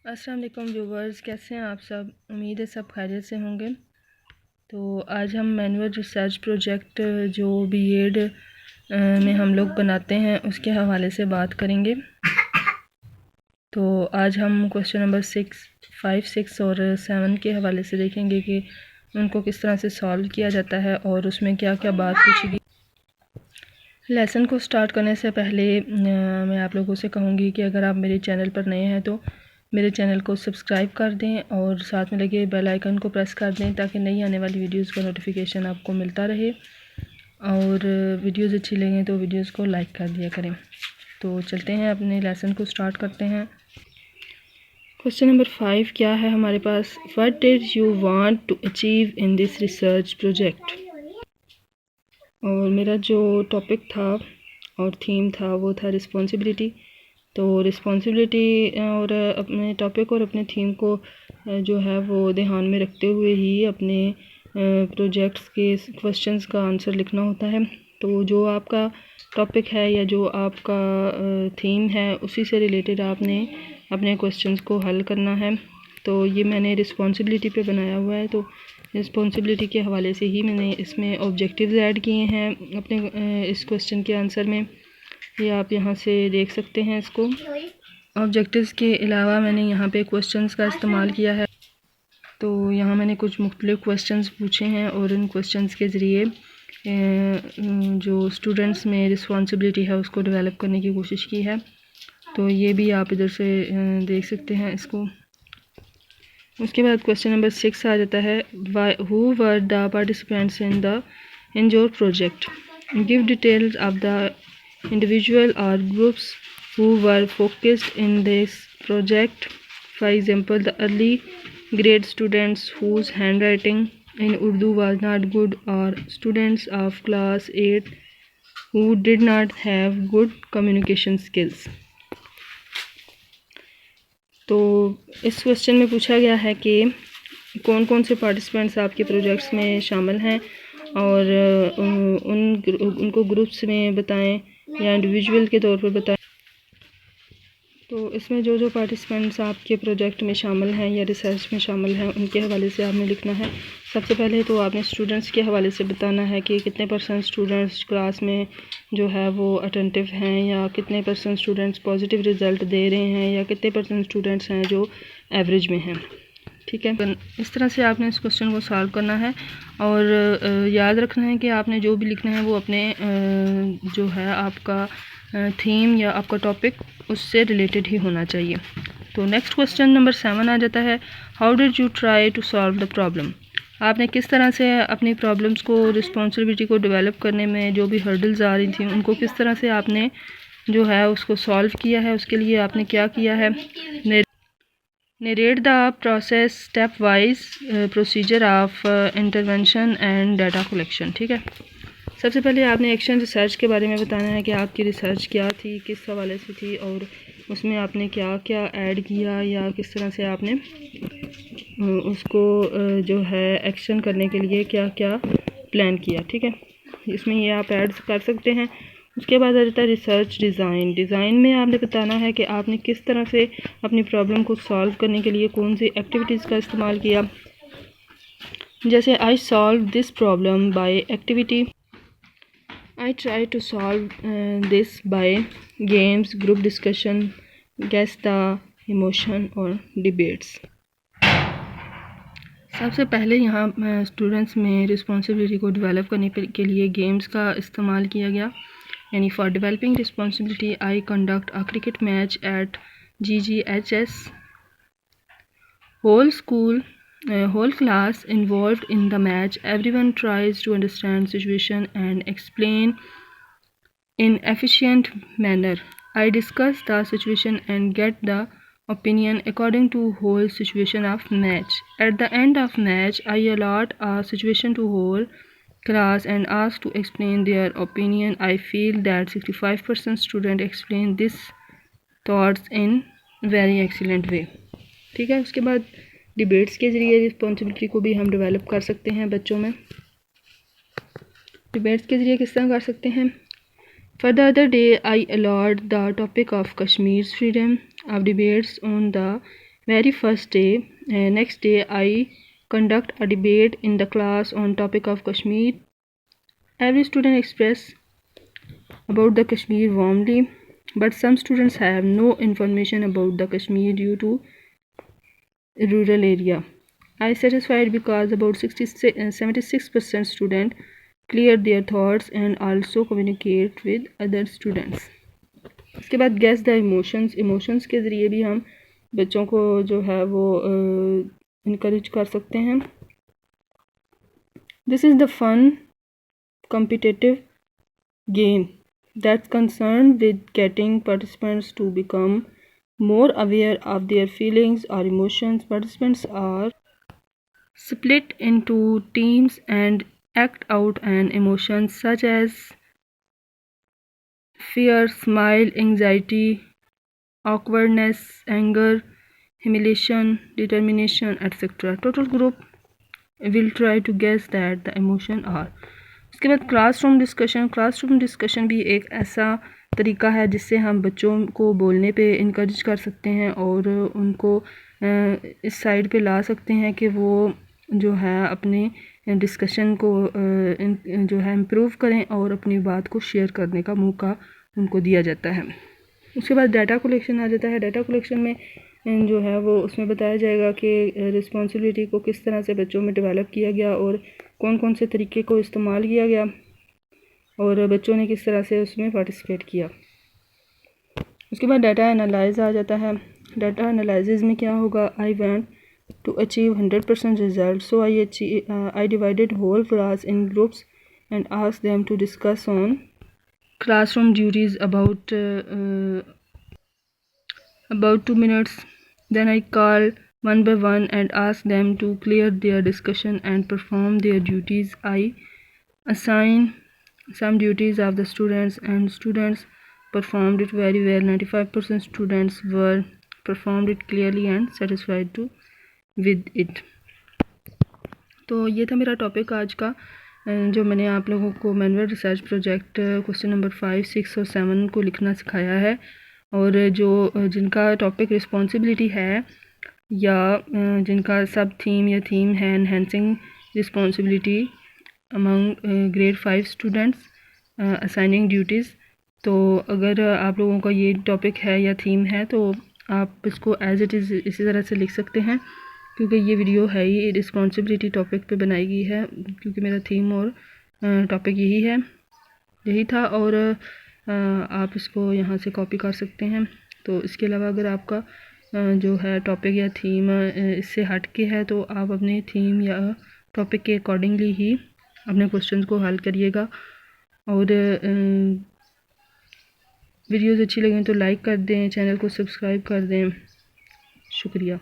अस्सलाम वालेकुम व्यूवर्स, कैसे हैं आप सब। उम्मीद है सब खैरियत से होंगे। तो आज हम मैनुअल रिसर्च प्रोजेक्ट जो बीएड में हम लोग बनाते हैं उसके हवाले से बात करेंगे। तो आज हम क्वेश्चन नंबर 5, 6 और 7 के हवाले से देखेंगे कि उनको किस तरह से सॉल्व किया जाता है और उसमें क्या क्या बात पूछी गई। लेसन को स्टार्ट करने से पहले मैं आप लोगों से कहूँगी कि अगर आप मेरे चैनल पर नए हैं तो मेरे चैनल को सब्सक्राइब कर दें और साथ में लगे बेल आइकन को प्रेस कर दें ताकि नई आने वाली वीडियोस का नोटिफिकेशन आपको मिलता रहे। और वीडियोस अच्छी लगे तो वीडियोस को लाइक कर दिया करें। तो चलते हैं अपने लेसन को स्टार्ट करते हैं। क्वेश्चन नंबर 5 क्या है हमारे पास। What did you want to achieve in this research project. और मेरा जो टॉपिक था और थीम था वो था रिस्पॉन्सिबिलिटी। तो रिस्पॉन्सिबिलिटी और अपने टॉपिक और अपने थीम को जो है वो ध्यान में रखते हुए ही अपने प्रोजेक्ट्स के क्वेश्चंस का आंसर लिखना होता है। तो जो आपका टॉपिक है या जो आपका थीम है उसी से रिलेटेड आपने अपने क्वेश्चंस को हल करना है। तो ये मैंने रिस्पॉन्सिबिलिटी पे बनाया हुआ है। तो रिस्पॉन्सिबिलिटी के हवाले से ही मैंने इसमें ऑब्जेक्टिव्स ऐड किए हैं अपने इस क्वेश्चन के आंसर में। ये आप यहाँ से देख सकते हैं इसको। ऑब्जेक्टिव्स के अलावा मैंने यहाँ पे क्वेश्चंस का इस्तेमाल किया है। तो यहाँ मैंने कुछ मुख्तलिफ क्वेश्चंस पूछे हैं और इन क्वेश्चंस के ज़रिए जो स्टूडेंट्स में रिस्पॉन्सिबिलिटी है उसको डेवलप करने की कोशिश की है। तो ये भी आप इधर से देख सकते हैं इसको। उसके बाद क्वेश्चन नंबर 6 आ जाता है। Who were the participants in your project. Give details of the individual or groups who were focused in this project. For example, the early grade students whose handwriting in Urdu was not good, or students of class 8 who did not have good communication skills. तो इस question में पूछा गया है कि कौन कौन से पार्टिसिपेंट्स आपके प्रोजेक्ट्स में शामिल हैं और उनको ग्रुप्स में बताएं या इंडिविजुअल के तौर पर बताएं। तो इसमें जो जो पार्टिसिपेंट्स आपके प्रोजेक्ट में शामिल हैं या रिसर्च में शामिल हैं उनके हवाले से आपने लिखना है। सबसे पहले तो आपने स्टूडेंट्स के हवाले से बताना है कि कितने % स्टूडेंट्स क्लास में जो है वो अटेंटिव हैं, या कितने % स्टूडेंट्स पॉजिटिव रिज़ल्ट दे रहे हैं, या कितने % स्टूडेंट्स हैं जो एवरेज में हैं। ठीक है, इस तरह से आपने इस क्वेश्चन को सॉल्व करना है। और याद रखना है कि आपने जो भी लिखना है वो अपने जो है आपका थीम या आपका टॉपिक उससे रिलेटेड ही होना चाहिए। तो नेक्स्ट क्वेश्चन नंबर 7 आ जाता है। How did you try to solve the problem. आपने किस तरह से अपनी प्रॉब्लम्स को, रिस्पॉन्सिबिलिटी को डेवलप करने में जो भी हर्डल्स आ रही थी उनको किस तरह से आपने जो है उसको सॉल्व किया है। उसके लिए आपने क्या किया है। Narrate the process step wise procedure of intervention and data collection। ठीक है, सबसे पहले आपने एक्शन रिसर्च के बारे में बताना है कि आपकी रिसर्च क्या थी, किस हवाले से थी और उसमें आपने क्या क्या ऐड किया या किस तरह से आपने उसको जो है एक्शन करने के लिए क्या क्या प्लान किया। ठीक है, इसमें ये आप ऐड कर सकते हैं। उसके बाद आ जाता है रिसर्च डिज़ाइन। डिज़ाइन में आपने बताना है कि आपने किस तरह से अपनी प्रॉब्लम को सॉल्व करने के लिए कौन सी एक्टिविटीज़ का इस्तेमाल किया। जैसे I solve this problem by activity, I try to solve this by games, group discussion, guess the emotion और डिबेट्स। सबसे पहले यहाँ स्टूडेंट्स में रिस्पॉन्सिबिलिटी को डेवलप करने के लिए गेम्स का इस्तेमाल किया गया। यानी for developing responsibility I conduct a cricket match at GGHS। whole class involved in the match. Everyone tries to understand situation and explain in efficient manner. I discuss the situation and get the opinion according to whole situation of match. At the end of match, I allot a situation to whole class and ask to explain their opinion. I feel that 65% student explain this thoughts in very excellent way। ठीक है, उसके बाद debates के ज़रिए responsibility को भी हम develop कर सकते हैं बच्चों में। डिबेट्स के ज़रिए किस तरह कर सकते हैं। For the other day, I allowed the topic of Kashmir's freedom of debates on the Very first day, next day I conduct a debate in the class on topic of Kashmir. Every student express about the Kashmir warmly, but some students have no information about the Kashmir due to rural area. I satisfied because about 76% student clear their thoughts and also communicate with other students. इसके बाद guess the emotions के ज़रिए भी हम बच्चों को जो है वो encourage कर सकते हैं. This is the fun competitive game that's concerned with getting participants to become more aware of their feelings or emotions. Participants are split into teams and act out an emotions such as fear, smile, anxiety, awkwardness, anger, humiliation, determination, etc. Total group will try to guess that the emotion are. उसके बाद classroom discussion भी एक ऐसा तरीका है जिससे हम बच्चों को बोलने पे इनकरेज कर सकते हैं और उनको इस साइड पे ला सकते हैं कि वो जो है अपने डिस्कशन को जो है इम्प्रूव करें और अपनी बात को शेयर करने का मौका उनको दिया जाता है. उसके बाद डाटा कलेक्शन आ जाता है. डाटा कलेक्शन में जो है वो उसमें बताया जाएगा कि रिस्पॉन्सिबिलिटी को किस तरह से बच्चों में डेवलप किया गया और कौन कौन से तरीके को इस्तेमाल किया गया और बच्चों ने किस तरह से उसमें पार्टिसिपेट किया. उसके बाद डाटा एनालाइज आ जाता है. डाटा एनालिसिस में क्या होगा, I want to achieve 100% result, so I divided whole class in groups and asked them to discuss on classroom duties about 2 minutes. Then I called one by one and asked them to clear their discussion and perform their duties. I assigned some duties of the students and students performed it very well. 95% students were performed it clearly and satisfied to with it. तो ये था मेरा topic आज का जो मैंने आप लोगों को manual research project question number 5, 6 और 7 को लिखना सिखाया है. और जो जिनका टॉपिक रिस्पॉन्सिबिलिटी है या जिनका सब थीम या थीम है enhancing responsibility among grade 5 students assigning duties, तो अगर आप लोगों का ये टॉपिक है या थीम है तो आप इसको एज इट इज़ इसी तरह से लिख सकते हैं, क्योंकि ये वीडियो है ही रिस्पॉन्सिबिलिटी टॉपिक पे बनाई गई है, क्योंकि मेरा थीम और टॉपिक यही था. और आप इसको यहाँ से कॉपी कर सकते हैं. तो इसके अलावा अगर आपका जो है टॉपिक या थीम इससे हट के है तो आप अपने थीम या टॉपिक के अकॉर्डिंगली ही अपने क्वेश्चंस को हल करिएगा. और वीडियोज़ अच्छी लगें तो लाइक कर दें, चैनल को सब्सक्राइब कर दें. शुक्रिया.